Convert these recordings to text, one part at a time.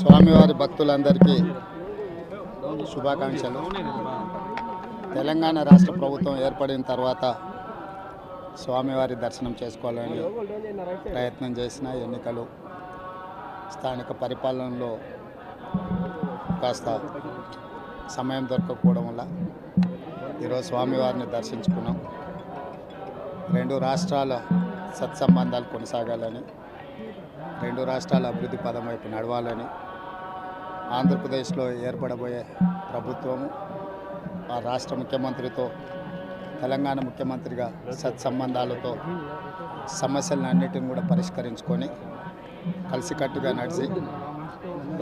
స్వామివారి భక్తులందరికీ శుభాకాంక్షలు. తెలంగాణ రాష్ట్ర ప్రభుత్వం ఏర్పడిన తర్వాత స్వామివారి దర్శనం చేసుకోవాలని ప్రయత్నం చేసిన ఎన్నికలు స్థానిక పరిపాలనలో కాస్త సమయం దొరకకపోవడం వల్ల ఈరోజు స్వామివారిని దర్శించుకున్నాం. రెండు రాష్ట్రాల సత్సంబంధాలు కొనసాగాలని, రెండు రాష్ట్రాల అభివృద్ధి పదం వైపు నడవాలని, ఆంధ్రప్రదేశ్లో ఏర్పడబోయే ప్రభుత్వము ఆ రాష్ట్ర ముఖ్యమంత్రితో తెలంగాణ ముఖ్యమంత్రిగా సత్సంబంధాలతో సమస్యలన్నిటిని కూడా పరిష్కరించుకొని కలిసికట్టుగా నడిచి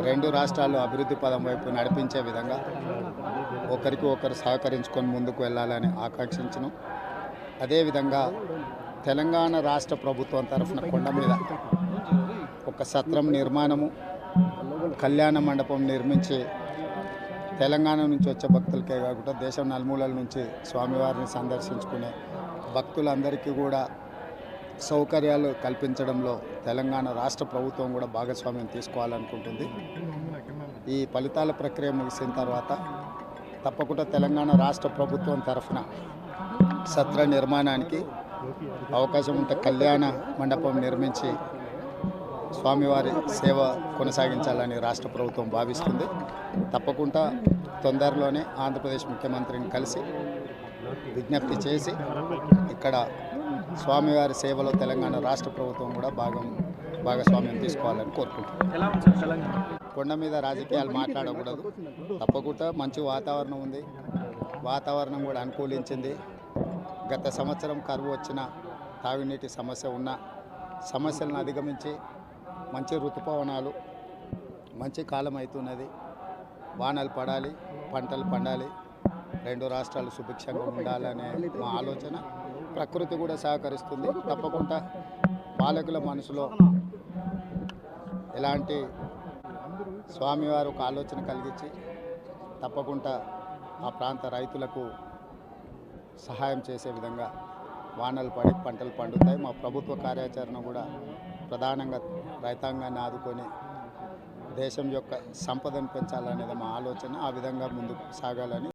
రెండు రాష్ట్రాలు అభివృద్ధి పదం వైపు నడిపించే విధంగా ఒకరికి ఒకరు సహకరించుకొని ముందుకు వెళ్ళాలని ఆకాంక్షించను. అదేవిధంగా తెలంగాణ రాష్ట్ర ప్రభుత్వం తరఫున కొండ మీద ఒక సత్రం నిర్మాణము, కళ్యాణ మండపం నిర్మించి తెలంగాణ నుంచి వచ్చే భక్తులకే కాకుండా దేశం నలుమూలల నుంచి స్వామివారిని సందర్శించుకునే భక్తులందరికీ కూడా సౌకర్యాలు కల్పించడంలో తెలంగాణ రాష్ట్ర ప్రభుత్వం కూడా భాగస్వామ్యం తీసుకోవాలనుకుంటుంది. ఈ ఫలితాల ప్రక్రియ ముగిసిన తర్వాత తప్పకుండా తెలంగాణ రాష్ట్ర ప్రభుత్వం తరఫున సత్ర నిర్మాణానికి అవకాశం ఉంటే కళ్యాణ మండపం నిర్మించి స్వామివారి సేవ కొనసాగించాలని రాష్ట్ర ప్రభుత్వం భావిస్తుంది. తప్పకుండా తొందరలోనే ఆంధ్రప్రదేశ్ ముఖ్యమంత్రిని కలిసి విజ్ఞప్తి చేసి ఇక్కడ స్వామివారి సేవలో తెలంగాణ రాష్ట్ర ప్రభుత్వం కూడా భాగస్వామ్యం తీసుకోవాలని కోరుకుంటున్నాం. కొండ మీద రాజకీయాలు మాట్లాడకూడదు. తప్పకుండా మంచి వాతావరణం ఉంది, వాతావరణం కూడా అనుకూలించింది. గత సంవత్సరం కరువు వచ్చిన, తాగునీటి సమస్య ఉన్న సమస్యలను అధిగమించి మంచి ఋతుపవనాలు, మంచి కాలం అవుతున్నది. వానలు పడాలి, పంటలు పండాలి, రెండు రాష్ట్రాలు సుభిక్షంగా ఉండాలనే మా ఆలోచన. ప్రకృతి కూడా సహకరిస్తుంది. తప్పకుండా పాలకుల మనసులో ఎలాంటి స్వామివారు ఒక ఆలోచన కలిగించి తప్పకుండా ఆ ప్రాంత రైతులకు సహాయం చేసే విధంగా వానలు పడి పంటలు పండుతాయి. మా ప్రభుత్వ కార్యాచరణ కూడా ప్రధానంగా రైతాంగాన్ని ఆదుకొని దేశం యొక్క సంపదను పెంచాలనేది మా ఆలోచన. ఆ విధంగా ముందుకు సాగాలని